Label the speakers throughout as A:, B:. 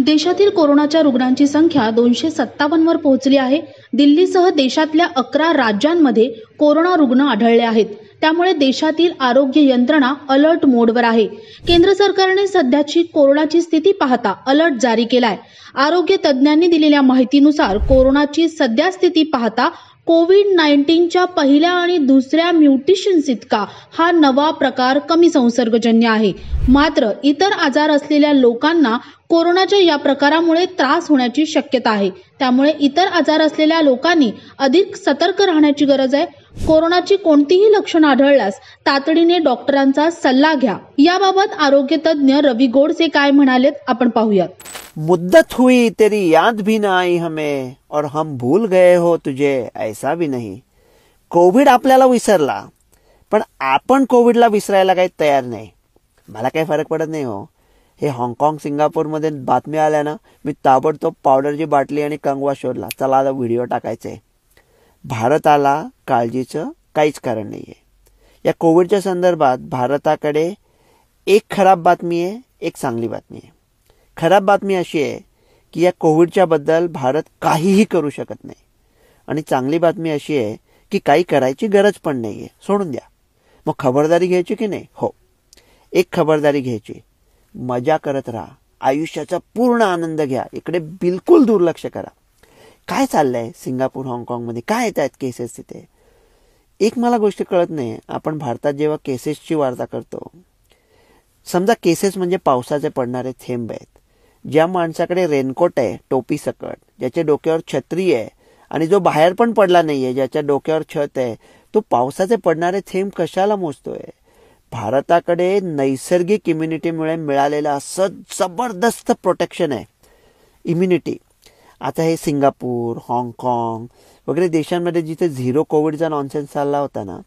A: देशातील कोरोनाच्या रुग्णांची संख्या 257 वर पोहोचली आहे। दिल्लीसह देशातल्या 11 राज्यांमध्ये कोरोना रुग्ण आढळले आहेत। त्यामुळे देशातील आरोग्य यंत्रणा अलर्ट मोडवर आहे। केंद्र सरकारने सध्याची कोरोनाची स्थिती पाहता अलर्ट जारी केलाय। आरोग्य तज्ज्ञांनी दिलेल्या माहितीनुसार कोरोनाची सध्या स्थिती पाहता कोविड-19च्या पहिल्या आणि दुसऱ्या म्युटेशन्स इतका हा नवा प्रकार कमी संसर्गजन्य आहे। मात्र इतर आजार असलेल्या लोकांना कोरोनाच्या या प्रकारामुळे त्रास होण्याची शक्यता आहे। त्यामुळे इतर आजार असलेल्या लोकांनी अधिक सतर्क राहण्याची गरज आहे। कोरोनाची कोणतीही लक्षणं आढळल्यास तातडीने डॉक्टरांचा सल्ला घ्या। याबाबत आरोग्य तज्ञ रवी गोडसे काय म्हणालेत आपण पाहूयात।
B: मुद्दत हुई तेरी याद भी न आई हमें और हम भूल गए हो तुझे ऐसा भी नहीं। कोविड आपल्याला विसरला पण आपण कोविडला विसरायला काही तयार नाही। मला काही फरक पडत नाही हो। हे हाँगकाँग सिंगापूरमध्ये बातमी आल्या ना, मी ताबडतोब पावडरची बाटली आणि कंगवा शोधला। चला आता व्हिडिओ टाकायचे। भारताला काळजीचं काहीच कारण नाहीये। या कोविडच्या संदर्भात भारताकडे एक खराब बातमी आहे, एक चांगली बातमी आहे। खराब बातमी अशी आहे की या कोविडच्या बद्दल भारत काहीही करू शकत नाही आणि चांगली बातमी अशी आहे की काही करायची गरज पण नाहीये, सोडून द्या। मग खबरदारी घ्यायची की नाही? हो, एक खबरदारी घ्यायची, मजा करत राहा, आयुष्याचा पूर्ण आनंद घ्या, इकडे बिलकुल दुर्लक्ष करा। काय चाललंय सिंगापूर हाँगकाँगमध्ये, काय येत आहेत केसेस तिथे? एक मला गोष्ट कळत नाही, आपण भारतात जेव्हा केसेसची वार्ता करतो, समजा केसेस म्हणजे पावसाचे पडणारे थेंब आहेत। ज्या माणसाकडे रेनकोट आहे टोपी सकट, ज्याच्या डोक्यावर छत्री आहे आणि जो बाहेर पण पडला नाहीये, ज्याच्या डोक्यावर छत आहे, तो पावसाचे पडणारे थेंब कशाला मोजतोय? भारताकडे नैसर्गिक इम्युनिटीमुळे मिळालेलं असं जबरदस्त प्रोटेक्शन आहे, इम्युनिटी। आता हे सिंगापूर, हाँगकाँग वगैरे देशांमध्ये जिथे झिरो कोविडचा नॉनसेन्स चालला होता ना,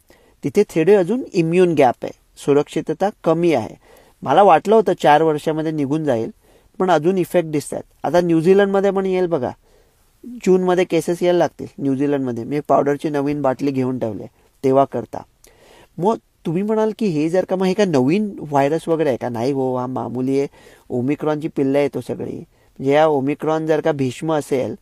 B: तिथे थोडे अजून इम्युन गॅप आहे, सुरक्षितता कमी आहे। मला वाटलं होतं 4 वर्षामध्ये निघून जाईल, पण अजून इफेक्ट दिसतात। आता न्यूझीलंडमध्ये पण येईल बघा, जूनमध्ये केसेस यायला लागतील न्यूझीलंडमध्ये। मी पावडरची नवीन बाटली घेऊन ठेवले तेव्हा करता। मग तुम्ही म्हणाल की हे जर का मग हे का नवीन व्हायरस वगैरे आहे का? नाही हो, हा मामूली आहे, ओमिक्रॉनची पिल्लं येतो सगळी। म्हणजे या ओमिक्रॉन जर का भीष्म असेल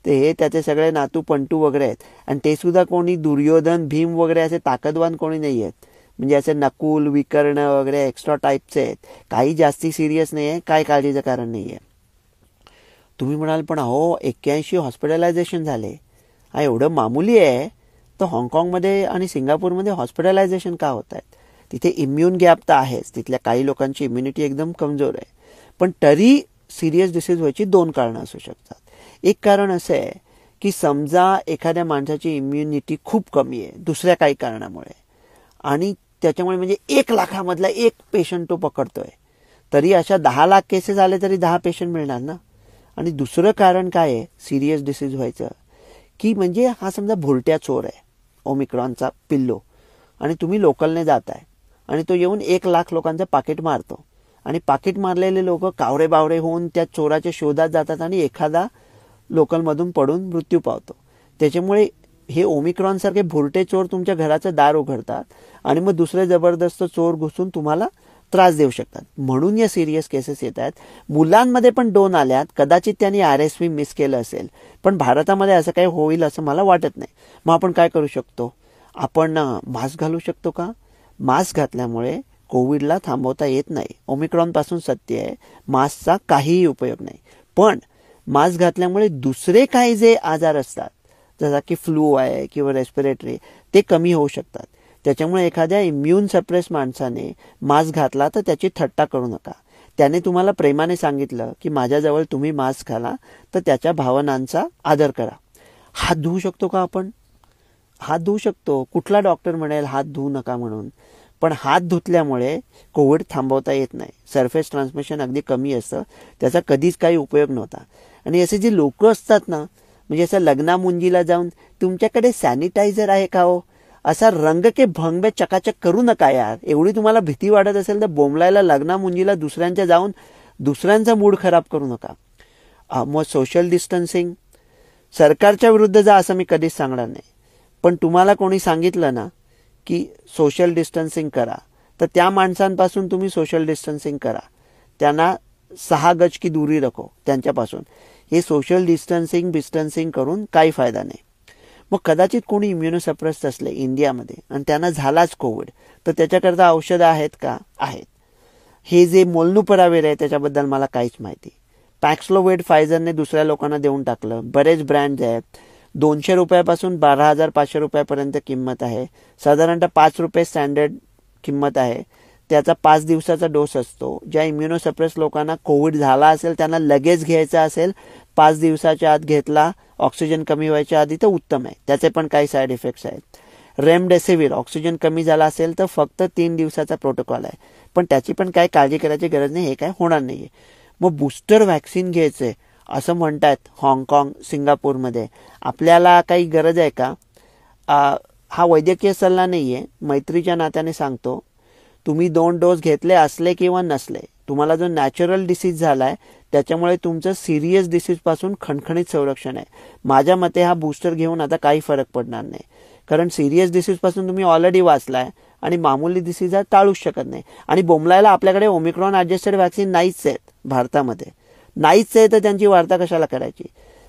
B: तर हे त्याचे सगळे नातू पंटू वगैरे आहेत, आणि ते सुद्धा कोणी दुर्योधन भीम वगैरे असे ताकदवान कोणी नाही आहेत। म्हणजे असे नकुल विकर्ण वगैरे एक्स्ट्रा टाईपचे आहेत, काही जास्ती सिरियस नाही आहे, काय काळजीचं कारण नाही आहे। तुम्ही म्हणाल पण अहो 81 हॉस्पिटलायझेशन झाले, हा एवढं मामूली आहे, तर हाँगकाँगमध्ये आणि सिंगापूरमध्ये हॉस्पिटलायझेशन का होत आहेत? तिथे इम्युन गॅप तर आहेच, तिथल्या काही लोकांची इम्युनिटी एकदम कमजोर आहे, पण तरी सिरियस डिसीज व्हायची 2 कारणं असू शकतात। एक कारण असं आहे की समजा एखाद्या माणसाची इम्युनिटी खूप कमी आहे दुसऱ्या काही कारणामुळे, आणि त्याच्यामुळे म्हणजे 1 लाखामधला 1 पेशंट तो पकडतोय, तरी अशा 10 लाख केसेस आले तरी 10 पेशंट मिळणार ना। आणि दुसरं कारण काय आहे सिरियस डिसीज व्हायचं, की म्हणजे हा समजा भुलट्या चोर आहे ओमिक्रॉनचा पिल्लो, आणि तुम्ही लोकलने जाताय आणि तो येऊन 1 लाख लोकांचं पाकिट मारतो, आणि पाकिट मारलेले लोक कावरे बावरे होऊन त्या चोराच्या शोधात जातात आणि एखादा लोकलमधून पडून मृत्यू पावतो। त्याच्यामुळे हे ओमिक्रॉन सारखे भुरटे चोर तुमच्या घराचं दार उघडतात आणि मग दुसरे जबरदस्त चोर घुसून तुम्हाला त्रास देऊ शकतात, म्हणून या सिरियस केसेस येत आहेत। मुलांमध्ये पण 2 आल्यात, कदाचित त्यांनी RSV मिस केलं असेल, पण भारतामध्ये असं काही होईल असं मला वाटत नाही। मग आपण काय करू शकतो? आपण मास्क घालू शकतो का? मास्क घातल्यामुळे कोविडला थांबवता येत नाही, ओमिक्रॉन पासून सत्य आहे, मास्कचा काहीही उपयोग नाही। पण मास्क घातल्यामुळे दुसरे काही जे आजार असतात, जसा की फ्लू आहे किंवा रेस्पिरेटरी, ते कमी होऊ शकतात। त्याच्यामुळे एखाद्या इम्युन सप्रेस माणसाने मास्क घातला तर त्याची थट्टा करू नका। त्याने तुम्हाला प्रेमाने सांगितलं की माझ्याजवळ तुम्ही मास्क घाला, तर त्याच्या भावनांचा आदर करा। हात धुवू शकतो का आपण? हात धुवू शकतो। कुठला डॉक्टर म्हणेल हात धुवू नका म्हणून? पण हात धुतल्यामुळे कोविड थांबवता येत नाही, सरफेस ट्रान्समिशन अगदी कमी असतं, त्याचा कधीच काही उपयोग नव्हता। आणि असे जे लोक असतात ना, म्हणजे असं लग्नामुंजीला जाऊन तुमच्याकडे सॅनिटायझर आहे का हो, असा रंग के भंग में चकाचक करू नका यार। एवढी तुम्हाला भीती वाटत असेल तर बोंबलायला लग्नामुंजीला दुसऱ्यांच्या जाऊन दुसऱ्यांचा मूड खराब करू नका। मग सोशल डिस्टन्सिंग, सरकारच्या विरुद्ध जा असं मी कधीच सांगणार नाही, पण तुम्हाला कोणी सांगितलं ना की सोशल डिस्टन्सिंग करा, तर त्या माणसांपासून तुम्ही सोशल डिस्टन्सिंग करा। त्यांना 6 गज की दूरी रखो त्यांच्यापासून. हे सोशल डिस्टन्सिंग करून काही फायदा नाही. मग कदाचित कोणी इम्युनोसप्रेस्ड असले इंडियामध्ये आणि त्यांना झालाच कोविड, तर त्याच्याकरता औषधं आहेत का? आहेत. हे जे मोल्नुपरावेर आहे त्याच्याबद्दल मला काहीच माहिती. पॅक्सलोवेड फायझरने दुसऱ्या लोकांना देऊन टाकलं. बरेच ब्रँड्स आहेत. 200 रुपयापासून 12,500 रुपयापर्यंत किंमत आहे. साधारणतः 5 रुपये स्टँडर्ड किंमत आहे. त्याचा 5 दिवसाचा डोस असतो. ज्या इम्युनोसप्रेस लोकांना कोविड झाला असेल त्यांना लगेच घ्यायचा असेल, 5 दिवसाच्या आत घेतला, ऑक्सिजन कमी व्हायच्या आधी, तर उत्तम आहे. त्याचे पण काही साईड इफेक्ट्स आहेत. रेमडेसिवीर ऑक्सिजन कमी झाला असेल तर फक्त 3 दिवसाचा प्रोटोकॉल आहे, पण त्याची पण काही काळजी करायची गरज नाही. हे काय होणार नाहीये. मग बूस्टर व्हॅक्सिन घ्यायचंय असं म्हणतात हाँगकाँग, सिंगापूरमध्ये. आपल्याला काही गरज आहे का? हा वैद्यकीय सल्ला नाहीये, मैत्रीच्या नात्याने सांगतो. तुम्ही 2 डोस घेतले असले किंवा नसले, तुम्हाला जो नॅचरल डिसीज झालाय त्याच्यामुळे तुमचं सिरियस डिसीजपासून खणखणीत संरक्षण आहे. माझ्या मते हा बूस्टर घेऊन आता काही फरक पडणार नाही, कारण सिरियस डिसीजपासून तुम्ही ऑलरेडी वाचलाय आणि मामूली डिसीज हा टाळूच शकत नाही. आणि बोंबलायला आपल्याकडे ओमिक्रॉन ॲडजस्टेड व्हॅक्सिन नाहीच आहेत भारतामध्ये, नाहीच आहे, तर त्यांची वार्ता कशाला करायची?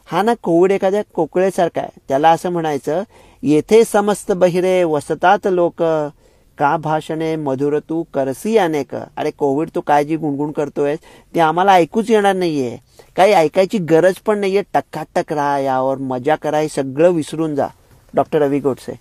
B: हा ना कोविड एखाद्या कोकळेसारखा आहे. त्याला असं म्हणायचं, येथे समस्त बहिरे वसतात लोक, का भाषणे मधुर तू करसी अनेक. अरे कोविड तू काय जी गुणगुण करतोय ते आम्हाला ऐकूच येणार नाहीये. काही ऐकायची गरज पण नाहीये. टक्काटक राहा, यावर मजा करा, हे सगळं विसरून जा. डॉक्टर रवी गोडसे.